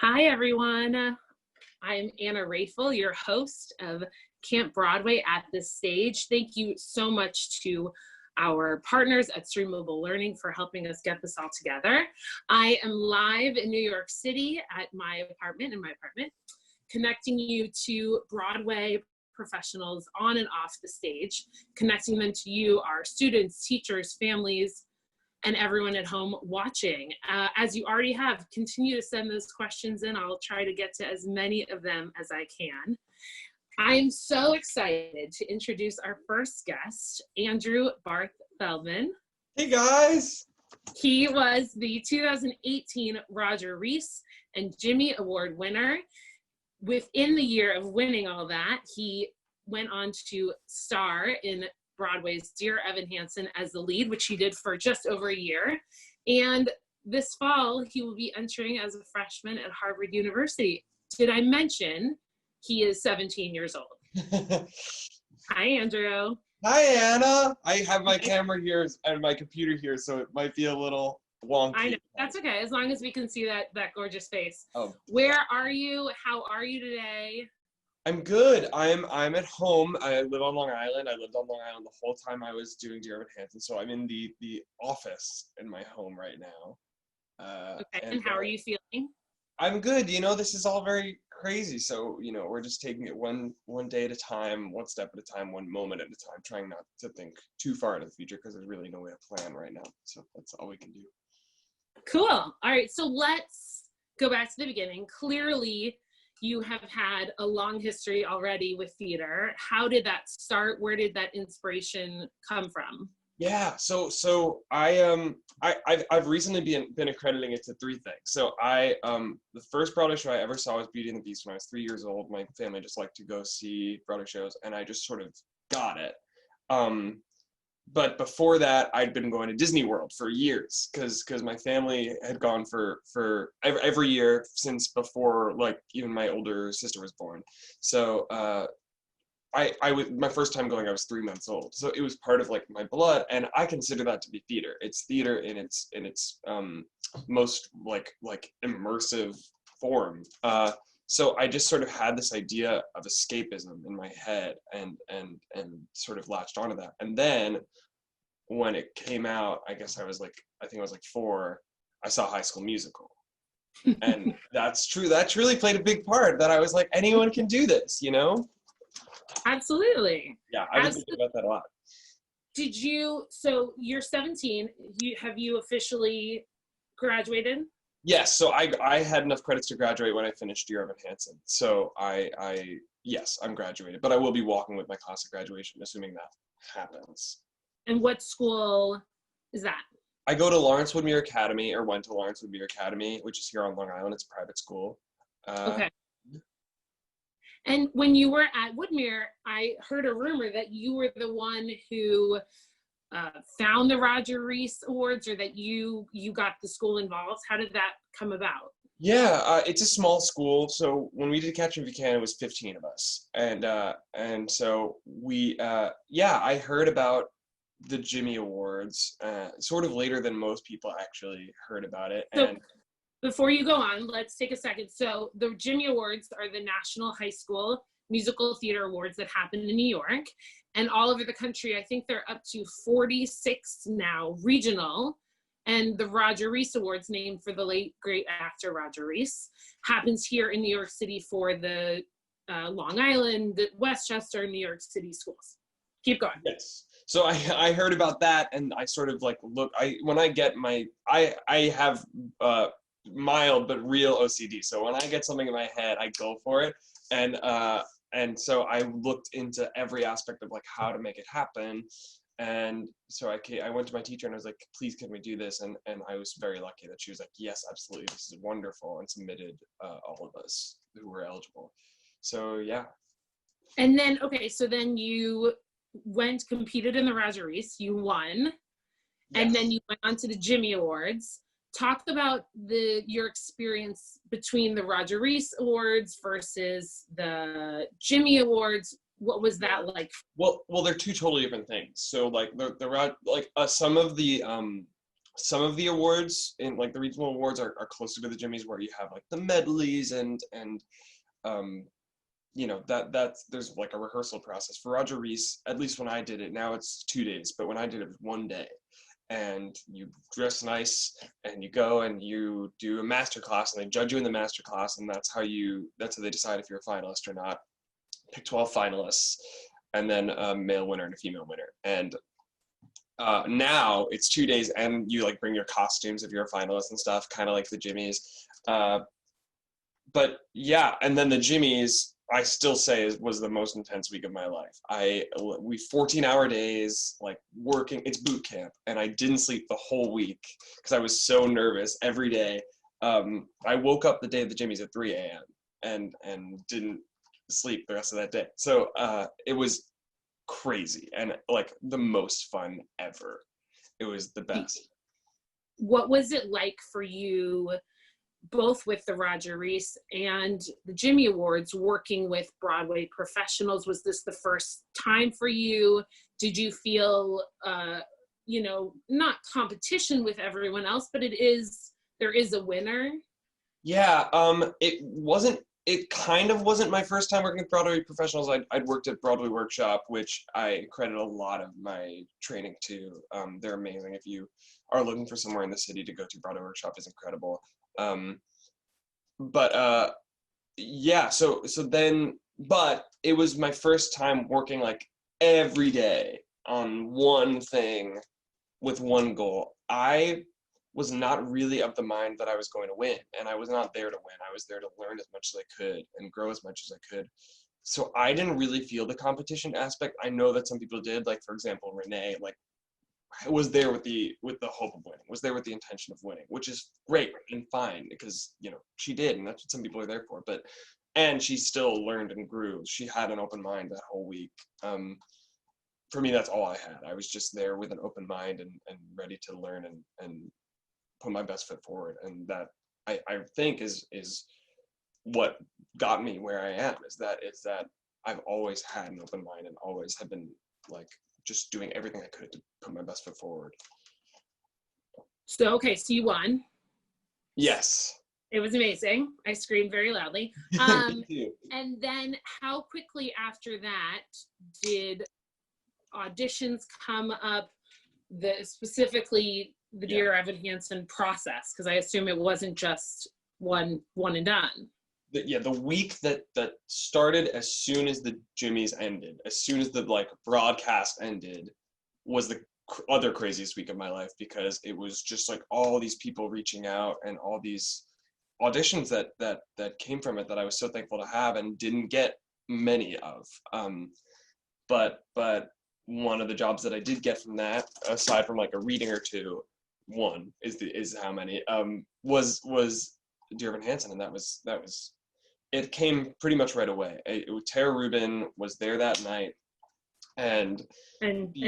Hi, everyone. I'm Anna Raful, your host of Camp Broadway at this stage. Thank you so much to our partners at Streamable Learning for helping us get this all together. I am live in New York City at my apartment, connecting you to Broadway professionals on and off the stage, connecting them to you, our students, teachers, families, and everyone at home watching. As you already have, continue to send those questions in. I'll try to get to as many of them as I can. I'm so excited to introduce our first guest, Andrew Barth Feldman. Hey guys! He was the 2018 Roger Rees and Jimmy Award winner. Within the year of winning all that, he went on to star in Broadway's Dear Evan Hansen as the lead, which he did for just over a year. And this fall, he will be entering as a freshman at Harvard University. Did I mention he is 17 years old? Hi, Andrew. Hi, Anna. I have my camera here and my computer here, so it might be a little wonky. I know. That's okay, as long as we can see that gorgeous face. Oh. Where are you? How are you today? I'm good. I'm at home. I live on Long Island. I lived on Long Island the whole time I was doing Dear Evan Hansen, so I'm in the office in my home right now. Okay, and how are you feeling? I'm good. You know, this is all very crazy, so, you know, we're just taking it one day at a time, one step at a time, one moment at a time, trying not to think too far into the future because there's really no way to plan right now. So that's all we can do. Cool. All right, so let's go back to the beginning. Clearly, you have had a long history already with theater. How did that start? Where did that inspiration come from? Yeah, so I've recently been accrediting it to three things. So the first Broadway show I ever saw was Beauty and the Beast when I was 3 years old. My family just liked to go see Broadway shows, and I just sort of got it. But before that, I'd been going to Disney World for years because my family had gone for every year since before, like, even my older sister was born. So I was, my first time going, I was 3 months old. So it was part of like my blood, and I consider that to be theater. It's theater in its most like immersive form. So I just sort of had this idea of escapism in my head and sort of latched onto that. And then when it came out, I think I was like 4, I saw High School Musical. And that's true. That's really played a big part, that I was like, anyone can do this, you know? Absolutely. Yeah, I've been thinking about that a lot. So you're 17, have you officially graduated? Yes, so I had enough credits to graduate when I finished Dear Evan Hansen. So yes, I'm graduated, but I will be walking with my class at graduation, assuming that happens. And what school is that? I go to Lawrence Woodmere Academy, or went to Lawrence Woodmere Academy, which is here on Long Island. It's a private school. Okay. And when you were at Woodmere, I heard a rumor that you were the one who found the Roger Rees Awards, or that you got the school involved. How did that come about? Yeah, it's a small school. So when we did Catch Me If You Can, it was 15 of us. And so we, I heard about the Jimmy Awards sort of later than most people actually heard about it. So before you go on, let's take a second. So the Jimmy Awards are the National High School Musical Theater Awards that happen in New York. And all over the country, I think they're up to 46 now, regional. And the Roger Rees Awards, named for the late, great actor Roger Rees, happens here in New York City for the Long Island, Westchester, New York City schools. Keep going. Yes. So I heard about that, and I sort of like when I get I have mild but real OCD. So when I get something in my head, I go for it. And so I looked into every aspect of like how to make it happen. And so I went to my teacher and I was like, please, can we do this? And I was very lucky that she was like, yes, absolutely, this is wonderful, and submitted all of us who were eligible. So yeah. And then, okay, so then you competed in the Roger Rees, you won. Yes. And then you went on to the Jimmy Awards. Talk about your experience between the Roger Rees Awards versus the Jimmy Awards. What was that like? Well, they're two totally different things. So like some of the some of the awards in like the regional awards are closer to the Jimmys, where you have like the medleys and you know, that's there's like a rehearsal process. For Roger Rees, at least when I did it, now it's 2 days, but when I did it, it was 1 day. And you dress nice and you go and you do a master class, and they judge you in the master class, and that's how they decide if you're a finalist or not. Pick 12 finalists, and then a male winner and a female winner. And now it's 2 days, and you like bring your costumes if you're a finalist and stuff, kind of like the Jimmys. But yeah, and then the Jimmys, I still say was the most intense week of my life. We 14-hour days, like working, it's boot camp, and I didn't sleep the whole week because I was so nervous every day. I woke up the day of the Jimmys at 3 a.m. and didn't sleep the rest of that day. So it was crazy and like the most fun ever. It was the best. What was it like for you, both with the Roger Rees and the Jimmy Awards, working with Broadway professionals? Was this the first time for you? Did you feel, you know, not competition with everyone else, but there is a winner? Yeah, it kind of wasn't my first time working with Broadway professionals. I'd worked at Broadway Workshop, which I credit a lot of my training to. They're amazing. If you are looking for somewhere in the city to go to, Broadway Workshop is incredible. Yeah, so then, but it was my first time working like every day on one thing with one goal. I was not really of the mind that I was going to win, and I was not there to win. I was there to learn as much as I could and grow as much as I could. So I didn't really feel the competition aspect. I know that some people did, like for example, Renee, like was there with the hope of winning, was there with the intention of winning, which is great and fine because, you know, she did, and that's what some people are there for. But and she still learned and grew. She had an open mind that whole week. For me, that's all I had. I was just there with an open mind and ready to learn and put my best foot forward. And that I think is what got me where I am, is that I've always had an open mind and always have been like just doing everything I could to put my best foot forward. So, okay, so you won. Yes. It was amazing. I screamed very loudly. Thank you. And then how quickly after that did auditions come up, specifically the Dear Evan Hansen process? Because I assume it wasn't just one and done. The week that started as soon as the Jimmys ended, as soon as the like broadcast ended, was the other craziest week of my life, because it was just like all these people reaching out and all these auditions that came from it that I was so thankful to have and didn't get many of. But one of the jobs that I did get from that, aside from like a reading or two, one is how many, was Dear Evan Hansen, and that was it came pretty much right away. Tara Rubin was there that night, and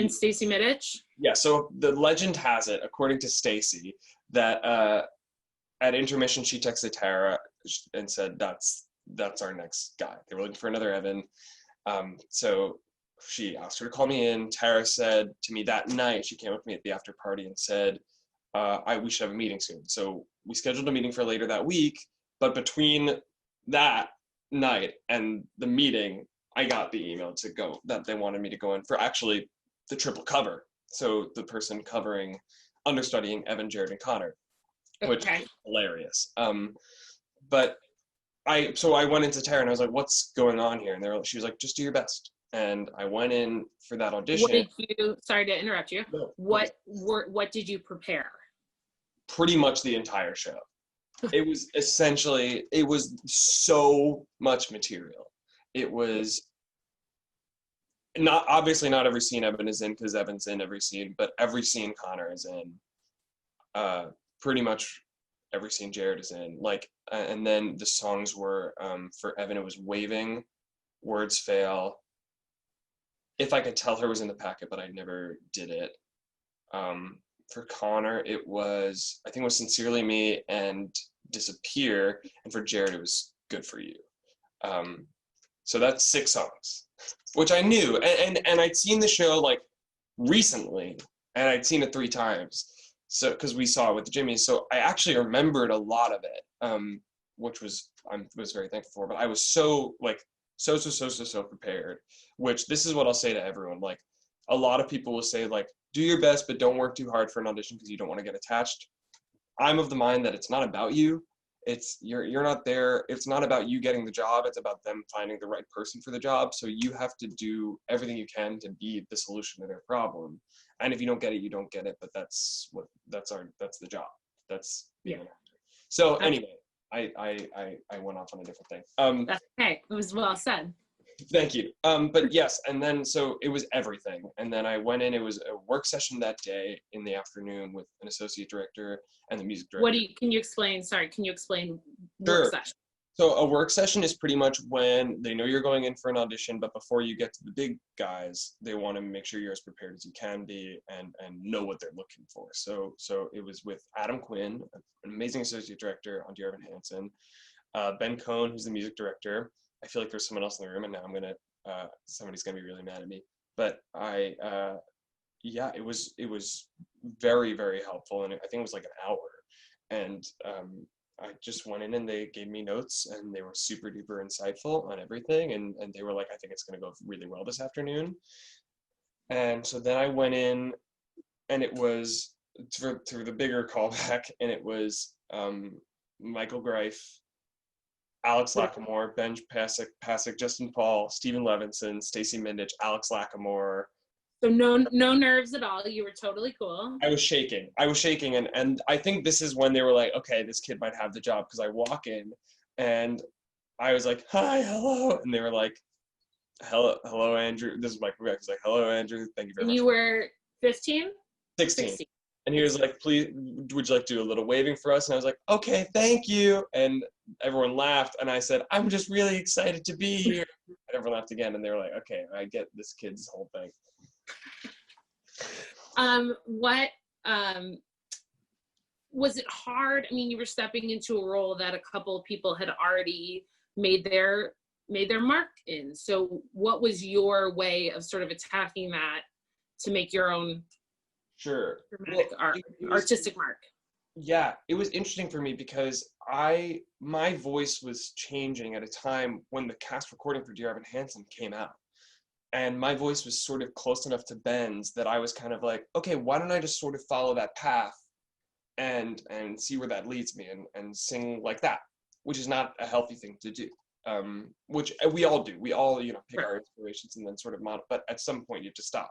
Stacey Middich. Yeah, so the legend has it, according to Stacey, that at intermission she texted Tara and said, "That's our next guy." They were looking for another Evan, so she asked her to call me in. Tara said to me that night, she came up to me at the after party and said, we should have a meeting soon. So we scheduled a meeting for later that week, but between that night and the meeting, I got the email to go, that they wanted me to go in for actually the triple cover. So the person covering, understudying Evan, Jared, and Connor, which is hilarious. But I went into Tara and I was like, "What's going on here?" And she was like, "Just do your best." And I went in for that audition. What did you, sorry to interrupt you. No, what did you prepare? Pretty much the entire show. It was essentially, it was so much material. It was obviously not every scene Evan is in, because Evan's in every scene, but every scene Connor is in. Pretty much every scene Jared is in. Like, and then the songs were, for Evan, it was Waving, Words Fail, If I Could Tell Her was in the packet, but I never did it. For Connor, it was, I think it was Sincerely Me and Disappear, and for Jared, it was Good For You. So that's 6 songs, which I knew, and I'd seen the show like recently, and I'd seen it 3 times. So, because we saw it with Jimmy, so I actually remembered a lot of it, which was very thankful for. But I was so prepared. Which this is what I'll say to everyone. Like, a lot of people will say like, do your best, but don't work too hard for an audition because you don't want to get attached. I'm of the mind that it's not about you. It's you're not there. It's not about you getting the job. It's about them finding the right person for the job. So you have to do everything you can to be the solution to their problem. And if you don't get it, you don't get it. But that's the job. That's being an actor. So anyway, I went off on a different thing. That's okay. It was well said. Thank you. But yes, and then so it was everything. And then I went in, it was a work session that day in the afternoon with an associate director and the music director. Can you explain Sure. work session? So a work session is pretty much when they know you're going in for an audition, but before you get to the big guys, they want to make sure you're as prepared as you can be and know what they're looking for. So it was with Adam Quinn, an amazing associate director on Dear Evan Hansen, Ben Cohn, who's the music director. I feel like there's someone else in the room, and now somebody's gonna be really mad at me. But it was very, very helpful, and I think it was like an hour. And I just went in and they gave me notes, and they were super duper insightful on everything. And they were like, I think it's gonna go really well this afternoon. And so then I went in, and it was through the bigger callback, and it was Michael Greif, Alex Lacamoire, Ben Pasek, Justin Paul, Stephen Levinson, Stacey Mindich, Alex Lacamoire. So no nerves at all. You were totally cool. I was shaking, and I think this is when they were like, okay, this kid might have the job, because I walk in, and I was like, hi, hello, and they were like, hello, Andrew. This is Michael Greif. He's like, hello, Andrew. Thank you very much. You were 15? 16. And he was like, please, would you like to do a little waving for us? And I was like, okay, thank you. And everyone laughed. And I said, I'm just really excited to be here. And everyone laughed again. And they were like, okay, I get this kid's whole thing. Was it hard? I mean, you were stepping into a role that a couple of people had already made their mark in. So what was your way of sort of attacking that to make your own dramatic artistic mark? Yeah, it was interesting for me because my voice was changing at a time when the cast recording for Dear Evan Hansen came out. And my voice was sort of close enough to Ben's that I was kind of like, okay, why don't I just sort of follow that path and see where that leads me and sing like that, which is not a healthy thing to do. Which we all do. We all, pick our inspirations and then sort of model, but at some point you have to stop.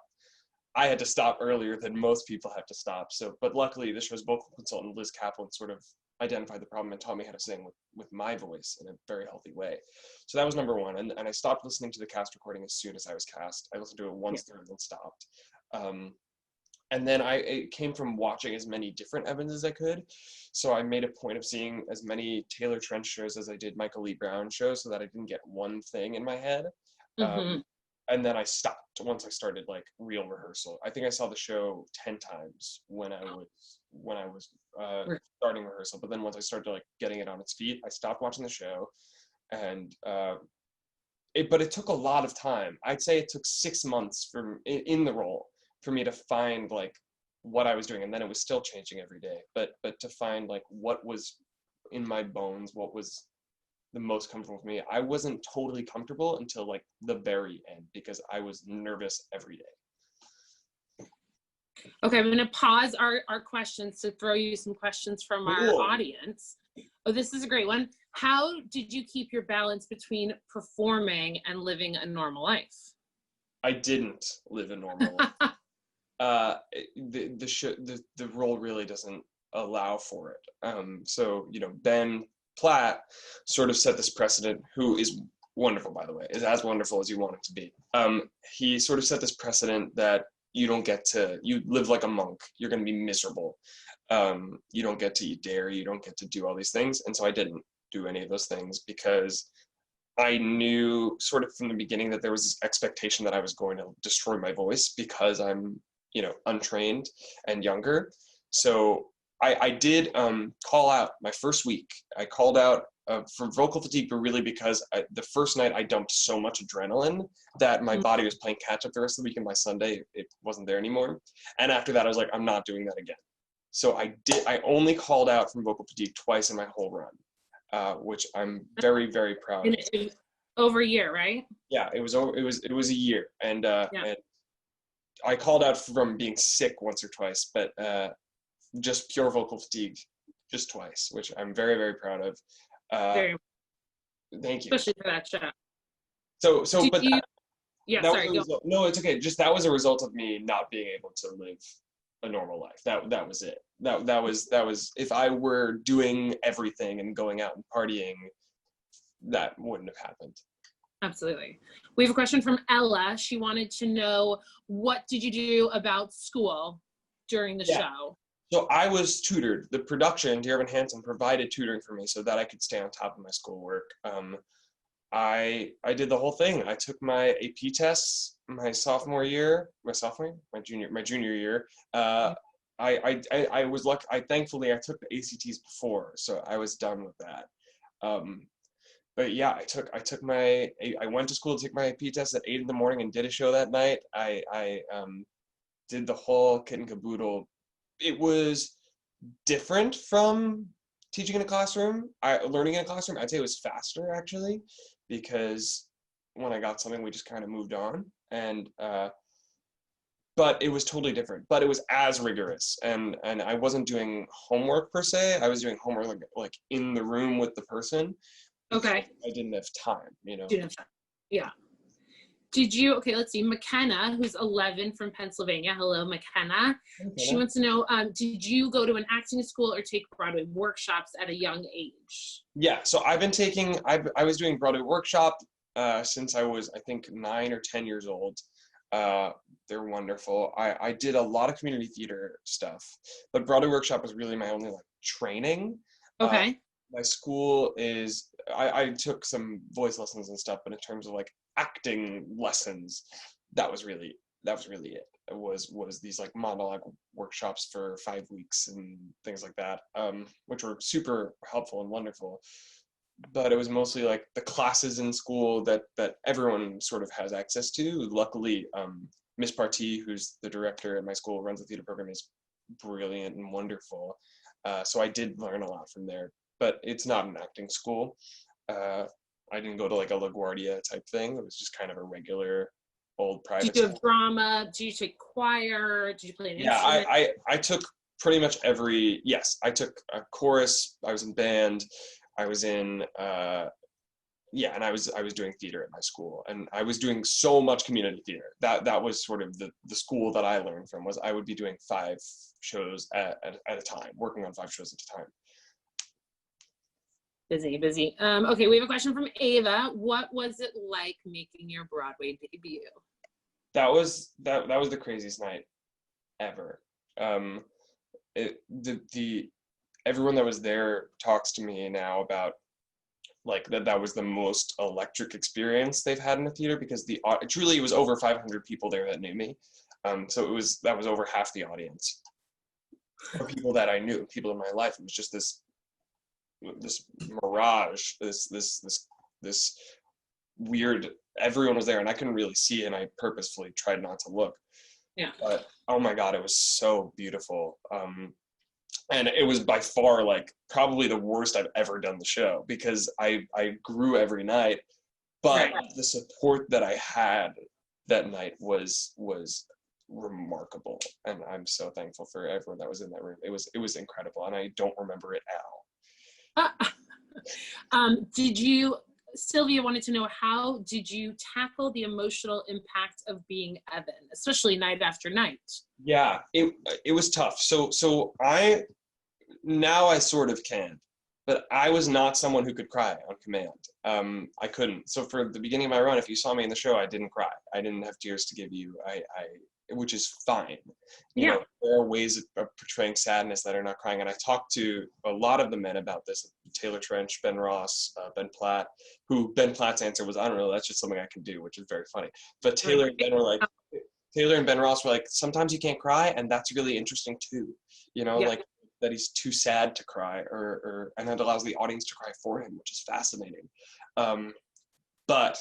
I had to stop earlier than most people have to stop. So, but luckily the show's vocal consultant, Liz Kaplan, sort of identified the problem and taught me how to sing with my voice in a very healthy way. So that was number one. And I stopped listening to the cast recording as soon as I was cast. I listened to it once and then stopped. And then it came from watching as many different Evans as I could. So I made a point of seeing as many Taylor Trench shows as I did Michael Lee Brown shows so that I didn't get one thing in my head. And then I stopped once I started like real rehearsal. I think I saw the show 10 times when I was starting rehearsal. But then once I started like getting it on its feet, I stopped watching the show. And but it took a lot of time. I'd say it took 6 months in the role for me to find like what I was doing. And then it was still changing every day. But to find like what was in my bones, what was the most comfortable for me. I wasn't totally comfortable until like the very end because I was nervous every day. Okay, I'm gonna pause our questions to throw you some questions from our audience. Oh, this is a great one. How did you keep your balance between performing and living a normal life? I didn't live a normal life. The role really doesn't allow for it. So, Ben Platt sort of set this precedent, who is wonderful, by the way, is as wonderful as you want him to be. He sort of set this precedent that you live like a monk. You're going to be miserable. You don't get to eat dairy. You don't get to do all these things. And so I didn't do any of those things because I knew sort of from the beginning that there was this expectation that I was going to destroy my voice because I'm, untrained and younger. So I did call out my first week. I called out for vocal fatigue, but really because the first night I dumped so much adrenaline that my body was playing catch up the rest of the week, and by Sunday it wasn't there anymore. And after that I was like, I'm not doing that again. So I only called out from vocal fatigue twice in my whole run, which I'm very, very proud of. Over a year, right? Yeah, it was a year, and Yeah. and I called out from being sick once or twice, but just pure vocal fatigue just twice, which I'm very, very proud of. Very, Thank you. especially for that show. But Yeah, that sorry, was a result, no, it's okay. Just that was a result of me not being able to live a normal life. That was it. That was if I were doing everything and going out and partying, that wouldn't have happened. Absolutely. We have a question from Ella. She wanted to know, what did you do about school during the show? So I was tutored. The production, Dear Evan Hansen, provided tutoring for me so that I could stay on top of my schoolwork. I did the whole thing. I took my AP tests my junior year. I was lucky. Thankfully I took the ACTs before, so I was done with that. But yeah, I went to school to take my AP test at 8 a.m. and did a show that night. I did the whole kit and caboodle. It was different from teaching in a classroom. Learning in a classroom, I'd say it was faster actually, because when I got something, we just kind of moved on. And but it was totally different. But it was as rigorous, and I wasn't doing homework per se. I was doing homework like in the room with the person. Okay. I didn't have time, Yeah. Did you, okay, let's see, McKenna, who's 11 from Pennsylvania. Hello, McKenna. She wants to know, did you go to an acting school or take Broadway workshops at a young age? Yeah, so I was doing Broadway workshop since I was, I think, 9 or 10 years old. They're wonderful. I did a lot of community theater stuff, but Broadway workshop was really my only training. Okay. My school is, I took some voice lessons and stuff, but in terms of acting lessons, that was really it. It was these monologue workshops for 5 weeks and things like that, which were super helpful and wonderful. But it was mostly the classes in school that everyone sort of has access to. Luckily, Miss Partee, who's the director at my school, runs the theater program, is brilliant and wonderful. So I did learn a lot from there. But it's not an acting school. I didn't go to a LaGuardia type thing. It was just kind of a regular old private school. Did you have school. drama? Did you take choir? Did you play an instrument? Yeah, I took pretty much I took a chorus, I was in band, I was in, and I was doing theater at my school. And I was doing so much community theater. That was sort of the school that I learned from, was I would be doing 5 shows at a time, working on 5 shows at a time. Busy. Okay, we have a question from Ava. What was it like making your Broadway debut? That was the craziest night ever. Everyone that was there talks to me now about that was the most electric experience they've had in a theater, because truly it was over 500 people there that knew me. So that was over half the audience, or people that I knew, people in my life. It was just this mirage, this weird, everyone was there and I couldn't really see, and I purposefully tried not to look. Yeah. But oh my God, it was so beautiful. And it was by far probably the worst I've ever done the show, because I grew every night, but the support that I had that night was remarkable. And I'm so thankful for everyone that was in that room. It was incredible, and I don't remember it at all. Sylvia wanted to know, how did you tackle the emotional impact of being Evan, especially night after night? Yeah, it was tough. So I sort of can, but I was not someone who could cry on command. I couldn't. So for the beginning of my run, if you saw me in the show, I didn't cry. I didn't have tears to give you. Which is fine. You know, there are ways of portraying sadness that are not crying. And I talked to a lot of the men about this: Taylor Trench, Ben Ross, Ben Platt. Ben Platt's answer was, I don't know, that's just something I can do, which is very funny. But Taylor and Ben Ross were sometimes you can't cry, and that's really interesting too. That he's too sad to cry, and that allows the audience to cry for him, which is fascinating. But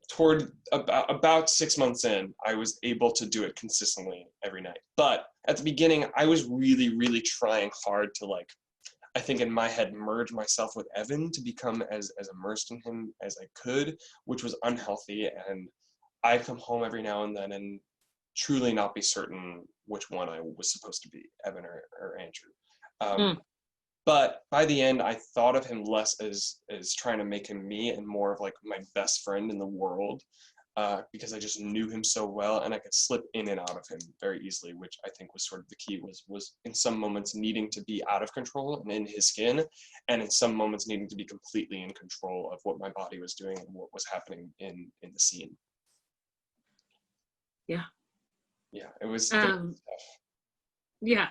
toward about 6 months in, I was able to do it consistently every night. But at the beginning, I was really, really trying hard to, like, I think in my head, merge myself with Evan to become as immersed in him as I could, which was unhealthy. And I'd come home every now and then and truly not be certain which one I was supposed to be, Evan or Andrew. But by the end, I thought of him less as trying to make him me and more of like my best friend in the world, because I just knew him so well and I could slip in and out of him very easily, which I think was sort of the key, was in some moments needing to be out of control and in his skin, and in some moments needing to be completely in control of what my body was doing and what was happening in the scene. Yeah. Yeah, it was tough. Yeah.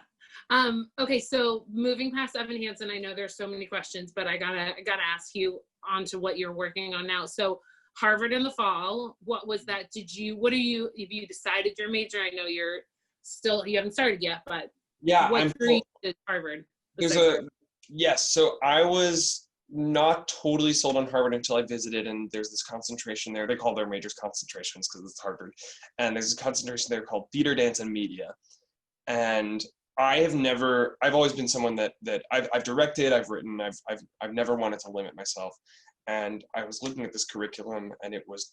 Okay, so moving past Evan Hansen, I know there's so many questions, but I gotta ask you on to what you're working on now. So Harvard in the fall, what was that? Have you decided your major? I know you haven't started yet, but yeah, what drew you to Harvard? Yes, so I was not totally sold on Harvard until I visited, and there's this concentration there. They call their majors concentrations because it's Harvard. And there's a concentration there called theater, dance, and media. And I've always been someone that I've directed, I've written, I've never wanted to limit myself. And I was looking at this curriculum, and it was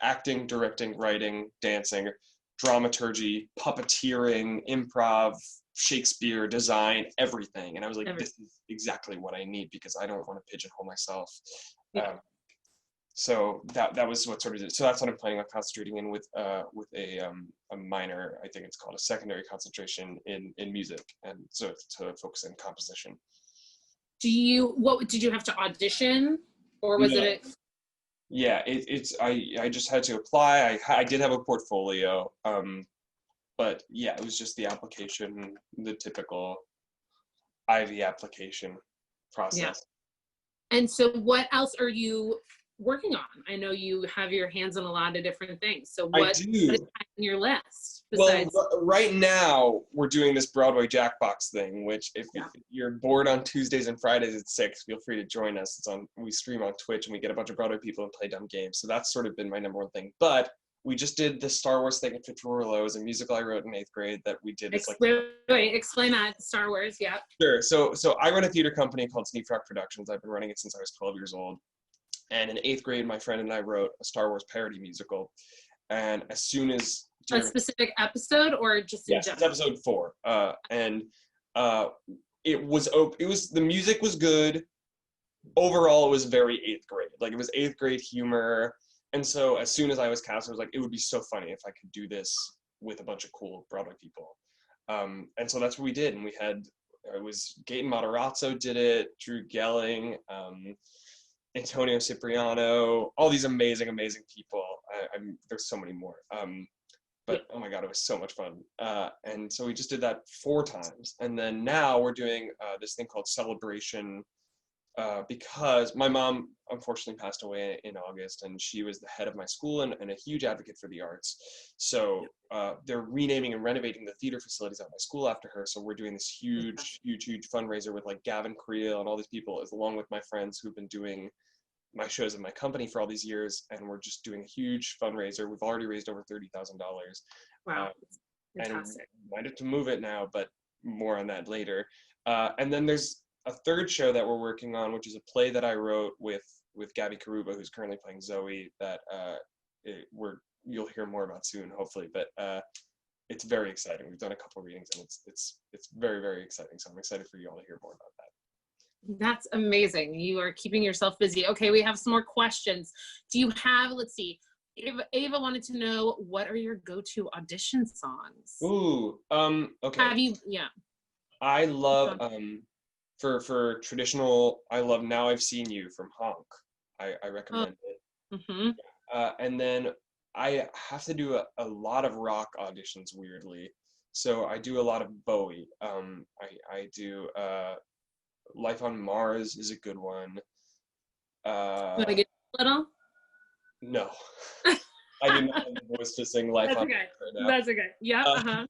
acting, directing, writing, dancing, dramaturgy, puppeteering, improv, Shakespeare, design, everything. And I was like, this is exactly what I need, because I don't want to pigeonhole myself. So that was what sort of did. So that's what I'm planning on concentrating in with a minor, I think it's called a secondary concentration in music, and so to focus in composition. Did you have to audition, or was it? Yeah, I just had to apply. I did have a portfolio, but yeah, it was just the application, the typical Ivy application process. Yeah. And so what else are you working on? I know you have your hands on a lot of different things. So what is on your list? Besides? Well, right now we're doing this Broadway Jackbox thing, which if you're bored on Tuesdays and Fridays at 6, feel free to join us. We stream on Twitch, and we get a bunch of Broadway people and play dumb games. So that's sort of been my number one thing. But we just did the Star Wars thing at Fitch-Royal. It was a musical I wrote in 8th grade that we did. Explain that, Star Wars, yeah. Sure. So I run a theater company called Sneak Frog Productions. I've been running it since I was 12 years old. And in 8th grade, my friend and I wrote a Star Wars parody musical. And as soon as... A specific episode, or just in general? Yes, it's episode 4. The music was good. Overall, it was very 8th grade. Like, it was 8th grade humor. And so as soon as I was cast, I was like, it would be so funny if I could do this with a bunch of cool Broadway people. And so that's what we did. And it was Gaten Matarazzo did it, Drew Gelling, Antonio Cipriano, all these amazing, amazing people. There's so many more. But oh my God, it was so much fun. And so we just did that 4 times. And then now we're doing this thing called Celebration, because my mom unfortunately passed away in August, and she was the head of my school and a huge advocate for the arts. So they're renaming and renovating the theater facilities at my school after her. So we're doing this huge, huge, huge fundraiser with like Gavin Creel and all these people, along with my friends who've been doing my shows in my company for all these years, and we're just doing a huge fundraiser. We've already raised over $30,000. Wow, fantastic. And we might have to move it now, but more on that later. And then there's a third show that we're working on, which is a play that I wrote with Gabby Karuba, who's currently playing Zoe, that you'll hear more about soon, hopefully. But it's very exciting. We've done a couple of readings, and it's very, very exciting. So I'm excited for you all to hear more about that. That's amazing. You are keeping yourself busy. Okay, we have some more questions. Do you have, let's see, Ava wanted to know, what are your go-to audition songs? Ooh, okay. Have you, I love, for traditional, I love Now I've Seen You from Honk. I recommend it. Mm-hmm. And then I have to do a lot of rock auditions, weirdly. So I do a lot of Bowie. I do, Life on Mars is a good one. Want to get a little? No. I do not have the voice to sing Life on Mars right now. That's okay. Yeah,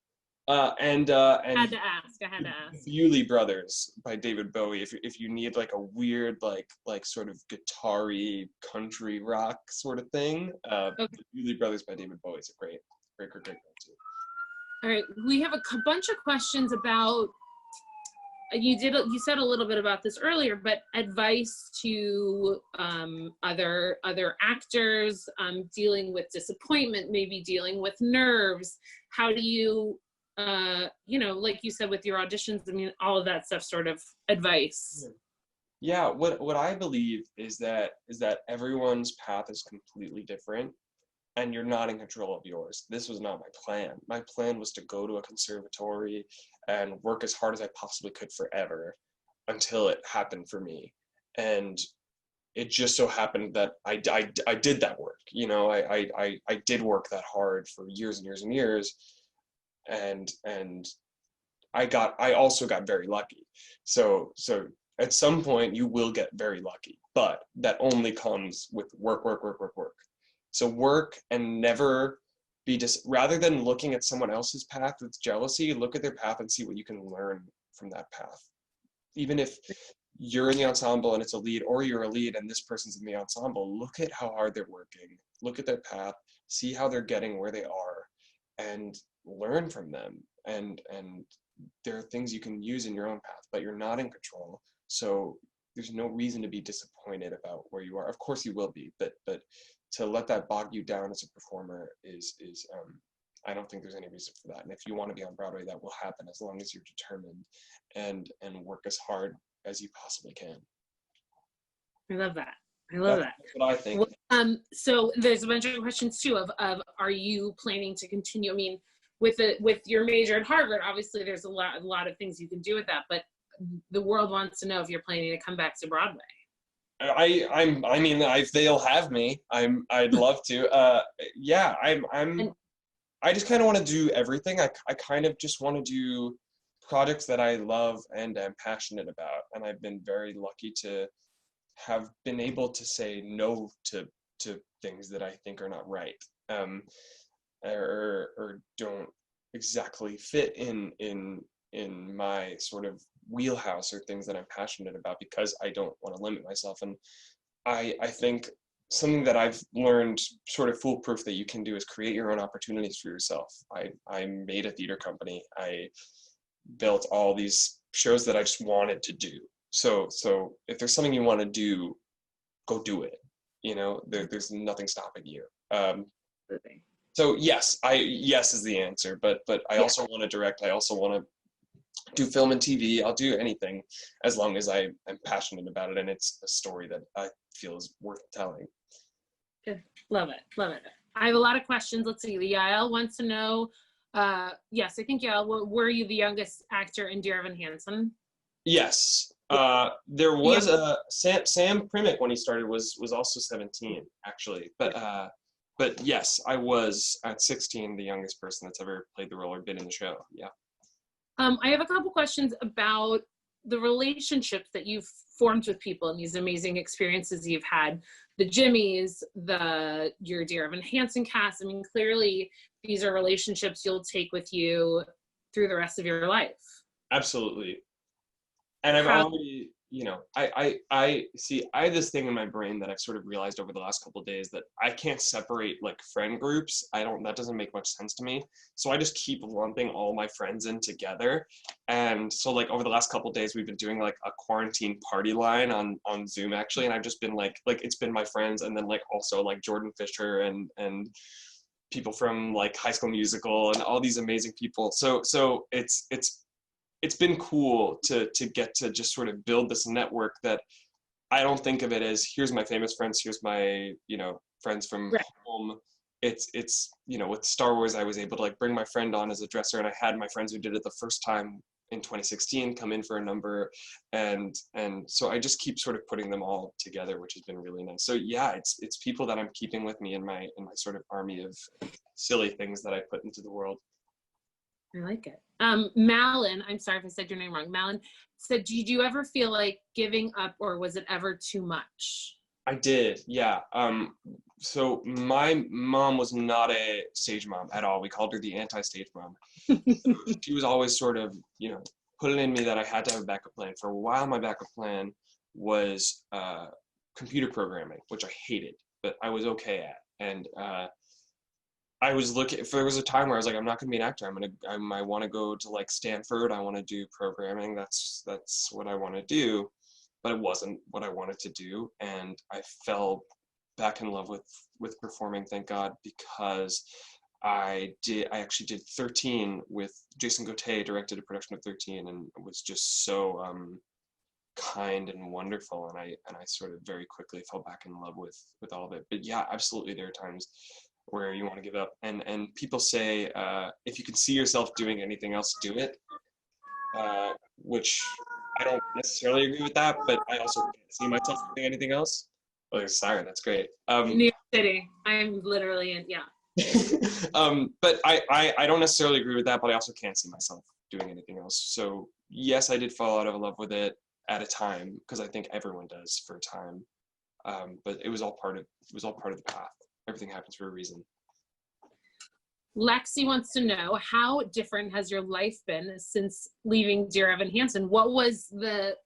And Had to ask. I had to ask. Bewley Brothers by David Bowie. If you need like a weird like sort of guitar-y country rock sort of thing, Okay. Bewley Brothers by David Bowie is a great one too. All right, we have a bunch of questions about, you said a little bit about this earlier, but advice to other actors dealing with disappointment, maybe dealing with nerves. How do you, like you said with your auditions, I mean, all of that stuff, sort of advice. Yeah, what I believe is that everyone's path is completely different, and you're not in control of yours. This was not my plan. My plan was to go to a conservatory and work as hard as I possibly could forever until it happened for me. And it just so happened that I did that work. You know, I did work that hard for years and years and years. And I also got very lucky. So at some point you will get very lucky, but that only comes with work. So work, and never be rather than looking at someone else's path with jealousy, look at their path and see what you can learn from that path. Even if you're in the ensemble and it's a lead, or you're a lead and this person's in the ensemble, look at how hard they're working, look at their path, see how they're getting where they are, and learn from them. And there are things you can use in your own path, but you're not in control. So there's no reason to be disappointed about where you are. Of course you will be, but to let that bog you down as a performer is I don't think there's any reason for that. And if you want to be on Broadway, that will happen as long as you're determined and work as hard as you possibly can. I love that. That's what I think. Well, so there's a bunch of questions too of are you planning to continue? I mean, with your major at Harvard, obviously there's a lot of things you can do with that, but the world wants to know if you're planning to come back to Broadway. I mean, if they'll have me, I'd love to. Yeah, I just kind of want to do everything. I kind of just want to do projects that I love and am passionate about. And I've been very lucky to have been able to say no to things that I think are not right, or don't exactly fit in my sort of wheelhouse, or things that I'm passionate about, because I don't want to limit myself. And I think something that I've learned sort of foolproof that you can do is create your own opportunities for yourself. I made a theater company. I built all these shows that I just wanted to do. So if there's something you want to do, go do it. You know, there's nothing stopping you. So yes is the answer, but I also want to direct. I also want to do film and TV. I'll do anything as long as I'm passionate about it and it's a story that I feel is worth telling. Good. Love it. I have a lot of questions. Let's see. Yael wants to know, yes, I think Yael, were you the youngest actor in Dear Evan Hansen? Yes. There was a Sam Primick when he started was also 17 actually, but yes, I was at 16 the youngest person that's ever played the role or been in the show. Yeah. I have a couple questions about the relationships that you've formed with people and these amazing experiences you've had. The Jimmys, your Dear Evan Hansen cast. I mean, clearly these are relationships you'll take with you through the rest of your life. Absolutely. And I've already, I have this thing in my brain that I've sort of realized over the last couple of days, that I can't separate like friend groups. That doesn't make much sense to me. So I just keep lumping all my friends in together. And so like over the last couple of days, we've been doing like a quarantine party line on Zoom actually. And I've just been like it's been my friends, and then like also like Jordan Fisher and people from like High School Musical and all these amazing people. So it's been cool to get to just sort of build this network that I don't think of it as here's my famous friends, here's my, friends from home. It's, with Star Wars, I was able to like bring my friend on as a dresser, and I had my friends who did it the first time in 2016 come in for a number. And so I just keep sort of putting them all together, which has been really nice. So yeah, it's people that I'm keeping with me in my sort of army of silly things that I put into the world. I like it. Malin, I'm sorry if I said your name wrong. Malin said, did you ever feel like giving up, or was it ever too much? I did, yeah. So my mom was not a stage mom at all. We called her the anti-stage mom. She was always sort of, putting in me that I had to have a backup plan. For a while, my backup plan was computer programming, which I hated, but I was okay at. And I was looking, if there was a time where I was like, I'm not going to be an actor. I want to go to like Stanford. I want to do programming. That's what I want to do. But it wasn't what I wanted to do. And I fell back in love with performing, thank God, because I actually did 13 with Jason Gauthier, directed a production of 13, and it was just so kind and wonderful. And I sort of very quickly fell back in love with all of it. But yeah, absolutely, there are times where you want to give up. And people say, if you can see yourself doing anything else, do it. Which I don't necessarily agree with that, but I also can't see myself doing anything else. Oh, there's siren. That's great. New York City. I'm literally in, yeah. But I don't necessarily agree with that, but I also can't see myself doing anything else. So yes, I did fall out of love with it at a time, because I think everyone does for a time. But it was all part of the path. Everything happens for a reason. Lexi wants to know, how different has your life been since leaving Dear Evan Hansen? What was the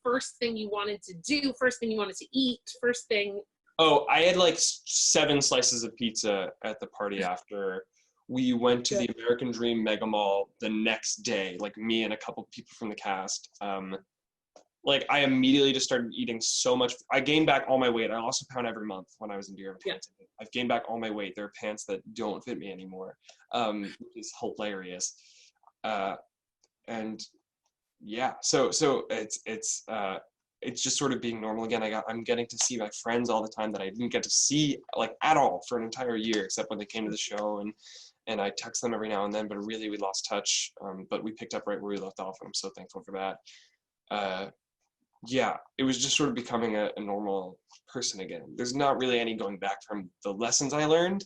first thing you wanted to do? First thing you wanted to eat? First thing? Oh, I had like 7 slices of pizza at the party after. We went to the American Dream Mega Mall the next day, like me and a couple people from the cast. Like I immediately just started eating so much. I gained back all my weight. I lost a pound every month when I was in Dear Evan Hansen. I've gained back all my weight. There are pants that don't fit me anymore, which is hilarious. And yeah, so it's just sort of being normal again. I'm getting to see my friends all the time that I didn't get to see like at all for an entire year, except when they came to the show, and I text them every now and then, but really we lost touch. But we picked up right where we left off, and I'm so thankful for that. Yeah, it was just sort of becoming a normal person again. There's not really any going back from the lessons I learned,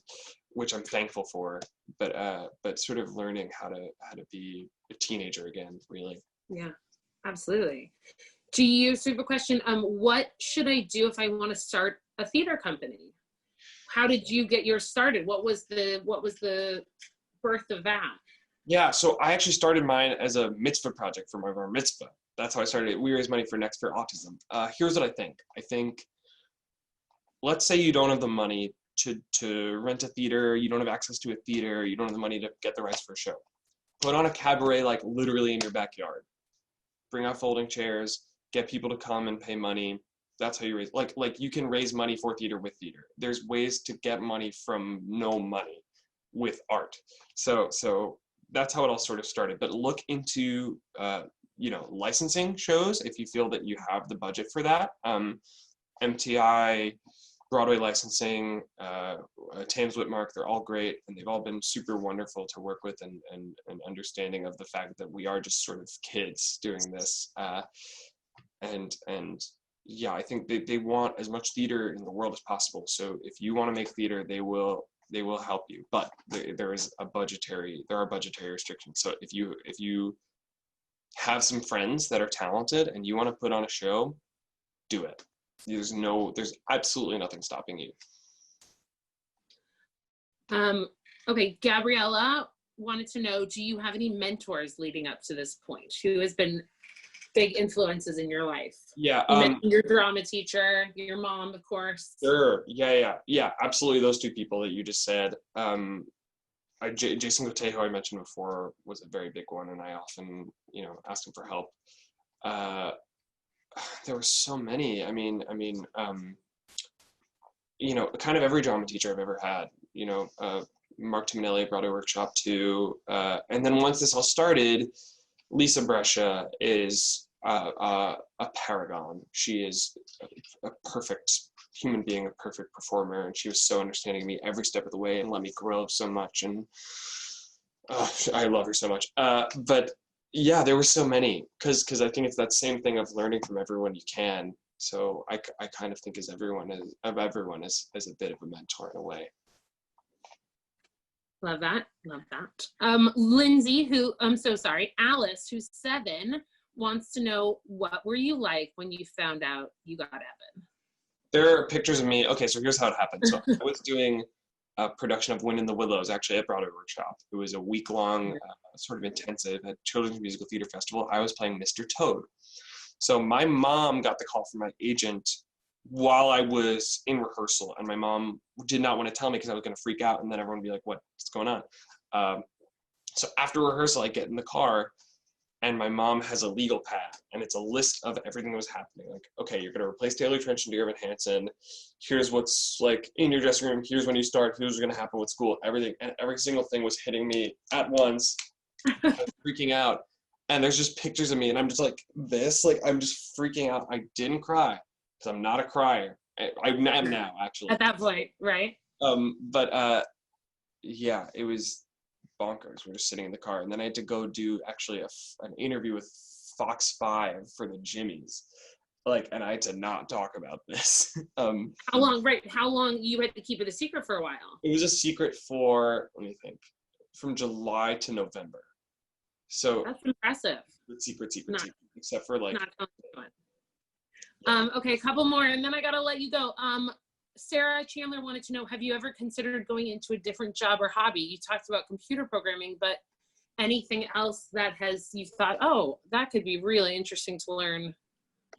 which I'm thankful for, but sort of learning how to be a teenager again, really. Yeah, absolutely. Do you, so a question, what should I do if I want to start a theater company? How did you get yours started? What was the birth of that? Yeah, so I actually started mine as a mitzvah project for my bar mitzvah. That's how I started it. We raise money for Next for Autism. Here's what I think. I think, let's say you don't have the money to rent a theater, you don't have access to a theater, you don't have the money to get the rights for a show. Put on a cabaret like literally in your backyard. Bring out folding chairs, get people to come and pay money. That's how you raise, like you can raise money for theater with theater. There's ways to get money from no money with art. So that's how it all sort of started. But look into licensing shows if you feel that you have the budget for that. MTI, Broadway licensing, Thames Whitmark, they're all great, and they've all been super wonderful to work with, and understanding of the fact that we are just sort of kids doing this. And yeah, I think they want as much theater in the world as possible. So if you want to make theater, they will help you. But there are budgetary restrictions. So if you have some friends that are talented and you want to put on a show, do it. There's absolutely nothing stopping you. Okay, Gabriella wanted to know, do you have any mentors leading up to this point? Who has been big influences in your life? Yeah. You mentioned your drama teacher, your mom, of course. Sure. Yeah, absolutely. Those two people that you just said. Jason Gauthier, who I mentioned before, was a very big one, and I often, asked him for help. There were so many. I mean, kind of every drama teacher I've ever had. Mark Timonelli, Broadway Workshop 2, and then once this all started, Lisa Brescia is a paragon. She is a perfect human being, a perfect performer, and she was so understanding of me every step of the way and let me grow so much, and I love her so much. But yeah, there were so many, because I think it's that same thing of learning from everyone you can. So I kind of think everyone is a bit of a mentor in a way. Love that. Lindsay, Alice, who's 7, wants to know, what were you like when you found out you got Evan? There are pictures of me. Okay, so here's how it happened. So I was doing a production of Wind in the Willows, actually at Broadway Workshop. It was a week-long sort of intensive at Children's Musical Theater Festival. I was playing Mr. Toad. So my mom got the call from my agent while I was in rehearsal, and my mom did not want to tell me because I was going to freak out, and then everyone would be like, what's going on? So after rehearsal, I get in the car, and my mom has a legal pad, and it's a list of everything that was happening. Like, okay, you're going to replace Taylor Trench and Dear Evan Hansen. Here's what's like in your dressing room. Here's when you start. Here's what's going to happen with school. Everything, and every single thing was hitting me at once. I was freaking out. And there's just pictures of me, and I'm just like this. Like, I'm just freaking out. I didn't cry because I'm not a crier. I am now, actually. At that point, right? But yeah, it was bonkers. We were just sitting in the car, and then I had to go do actually an interview with Fox 5 for the Jimmies, and I had to not talk about this. How long you had to keep it a secret for a while? It was a secret for, let me think, from July to November. So that's impressive. Secret, except for like. Not okay, a couple more, and then I gotta let you go. Sarah Chandler wanted to know, have you ever considered going into a different job or hobby? You talked about computer programming, but anything else that you thought, oh, that could be really interesting to learn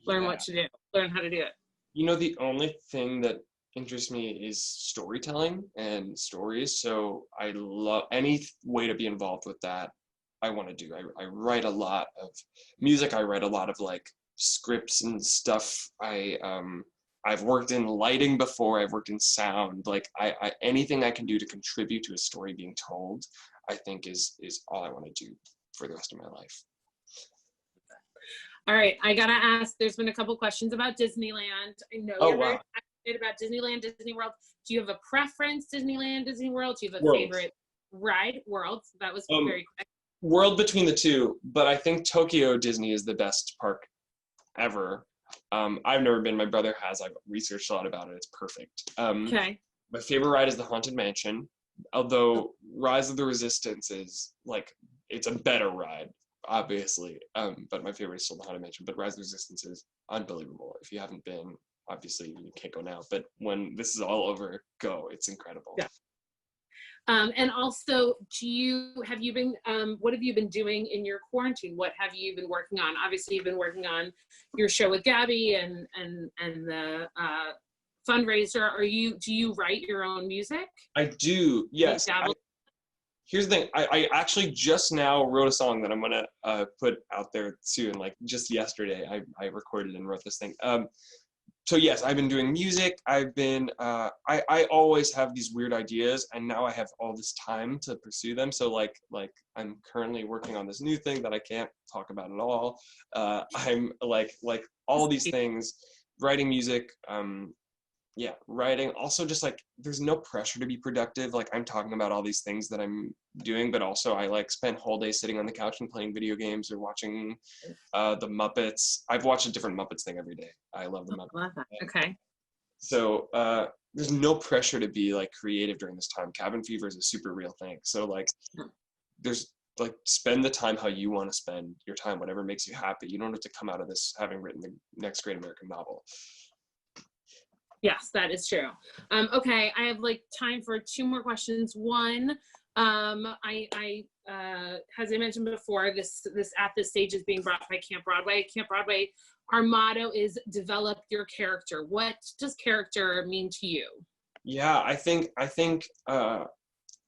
what to do, learn how to do it? You know, the only thing that interests me is storytelling and stories. So I love any way to be involved with that. I want to do. I write a lot of music. I write a lot of like scripts and stuff. I've worked in lighting before. I've worked in sound. Like I anything I can do to contribute to a story being told, I think is all I want to do for the rest of my life. All right, I gotta ask. There's been a couple questions about Disneyland. I know you're very passionate about Disneyland, Disney World. Do you have a preference, Disneyland, Disney World? Do you have a favorite ride? World. That was very quick. World between the two, but I think Tokyo Disney is the best park ever. I've never been. My brother has. I've researched a lot about it. It's perfect. Okay. My favorite ride is the Haunted Mansion, although Rise of the Resistance is like, it's a better ride, obviously. But my favorite is still the Haunted Mansion. But Rise of the Resistance is unbelievable. If you haven't been, obviously you can't go now. But when this is all over, go. It's incredible. Yeah. And also, have you been, what have you been doing in your quarantine? What have you been working on? Obviously, you've been working on your show with Gabby and the fundraiser. Do you write your own music? I do, yes. Here's the thing, I actually just now wrote a song that I'm gonna put out there soon, like just yesterday. I recorded and wrote this thing. So yes, I've been doing music. I've been, I always have these weird ideas, and now I have all this time to pursue them. So like I'm currently working on this new thing that I can't talk about at all. I'm like all these things, writing music, writing. Also just like, there's no pressure to be productive. Like I'm talking about all these things that I'm doing, but also I like spend whole day sitting on the couch and playing video games or watching the Muppets. I've watched a different Muppets thing every day. I love the Muppets. Love that. Okay. So there's no pressure to be like creative during this time. Cabin fever is a super real thing. So like there's like, spend the time how you want to spend your time, whatever makes you happy. You don't have to come out of this having written the next great American novel. Yes, that is true. Okay, I have like time for 2 more questions. One, as I mentioned before, this At This Stage is being brought by Camp Broadway. Camp Broadway, our motto is develop your character. What does character mean to you? Yeah, I think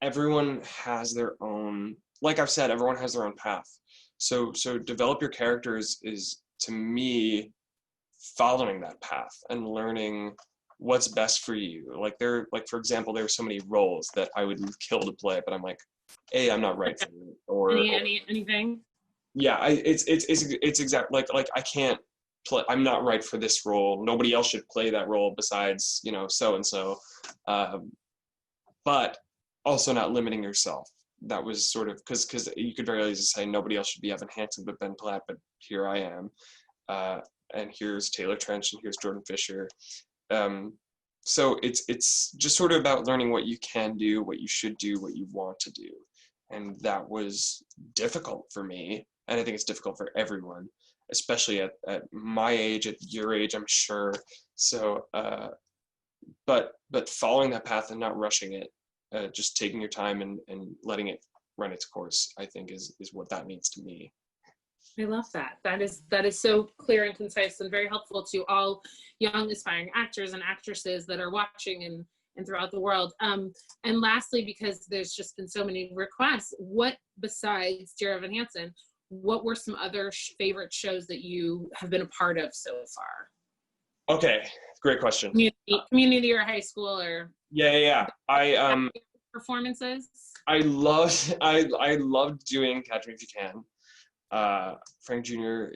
everyone has their own, like I've said, everyone has their own path. So develop your character is to me following that path and learning what's best for you. Like for example, there are so many roles that I would kill to play, but I'm like, I'm not right for it. Or anything. Yeah, it's exactly like I can't play. I'm not right for this role. Nobody else should play that role besides so and so. But also not limiting yourself. That was sort of because you could very easily say nobody else should be Evan Hansen but Ben Platt, but here I am, and here's Taylor Trench and here's Jordan Fisher. So it's just sort of about learning what you can do, what you should do, what you want to do. And that was difficult for me And I think it's difficult for everyone, especially at my age, at your age, I'm sure. So, but following that path and not rushing it, just taking your time and letting it run its course, I think is what that means to me. I love that. That is so clear and concise and very helpful to all young aspiring actors and actresses that are watching and throughout the world. And lastly, because there's just been so many requests, what besides Dear Evan Hansen, what were some other favorite shows that you have been a part of so far? Okay, great question. Community or high school or? Yeah. I performances. I loved doing Catch Me If You Can. Frank Jr.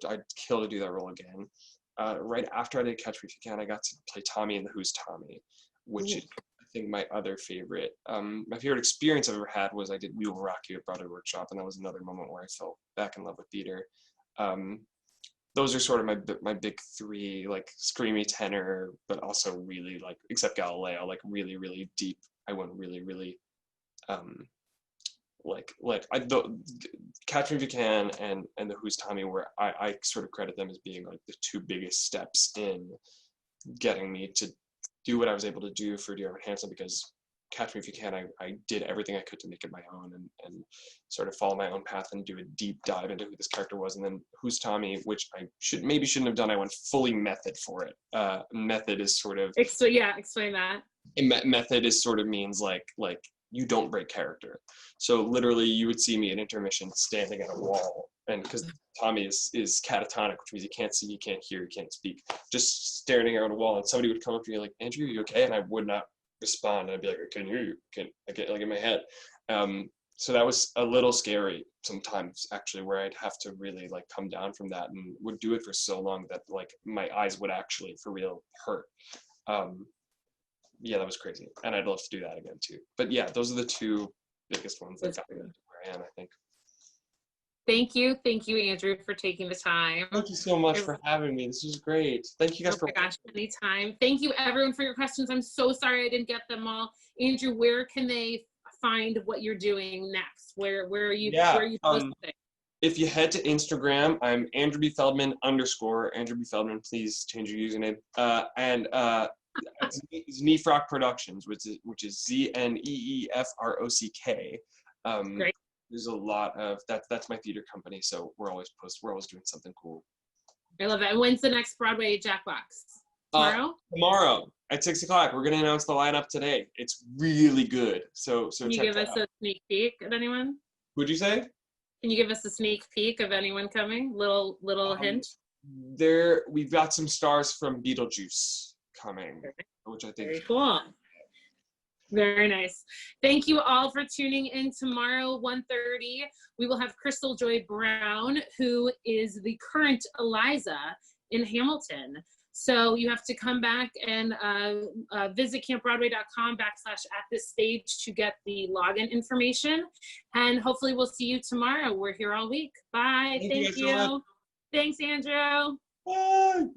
I'd kill to do that role again. Right after I did Catch Me If You Can, I got to play Tommy in the Who's Tommy, which is, I think, my other favorite. My favorite experience I've ever had was I did We Will Rock You at Broadway Workshop, and that was another moment where I felt back in love with theater. Those are sort of my big three, like screamy tenor, but also really like, except Galileo, like really, really deep. I went really, really Catch Me If You Can and the Who's Tommy, where I sort of credit them as being like the two biggest steps in getting me to do what I was able to do for Dear Evan Hansen, because Catch Me If You Can, I did everything I could to make it my own and sort of follow my own path and do a deep dive into who this character was. And then Who's Tommy, which I shouldn't have done, I went fully method for it. Method is sort of... explain that. Method is sort of means like you don't break character. So literally you would see me at intermission standing at a wall, and because Tommy is catatonic, which means he can't see, he can't hear, he can't speak, just staring at a wall, and somebody would come up to me like, Andrew, are you okay? And I would not respond, and I'd be like, I couldn't hear you, I get like in my head. So that was a little scary sometimes, actually, where I'd have to really like come down from that, and would do it for so long that like my eyes would actually for real hurt. Yeah, that was crazy, and I'd love to do that again too. But yeah, those are the two biggest ones that got me to where I am, I think. Thank you, Andrew, for taking the time. Thank you so much for having me. This is great. Thank you guys for. Oh my gosh, anytime. Thank you everyone for your questions. I'm so sorry I didn't get them all. Andrew, where can they find what you're doing next? Where are you? Yeah, where are you posting? If you head to Instagram, I'm Andrew B. Feldman _ Andrew B. Feldman. Please change your username. It's Zneefrock Productions, which is ZNEEFROCK. Great. There's a lot of that's my theater company, so we're always doing something cool. I love that. And when's the next Broadway Jackbox? Tomorrow? Tomorrow at 6 o'clock. We're gonna announce the lineup today. It's really good. So can you give us a sneak peek of anyone? Who'd you say? Can you give us a sneak peek of anyone coming? Little hint. We've got some stars from Beetlejuice coming, which I think very cool. Very nice. Thank you all for tuning in. Tomorrow, 1:30, we will have Crystal Joy Brown, who is the current Eliza in Hamilton. So you have to come back and visit campbroadway.com/@this-stage to get the login information. And hopefully we'll see you tomorrow. We're here all week. Bye. Thank you. So much. Thanks, Andrew. Bye.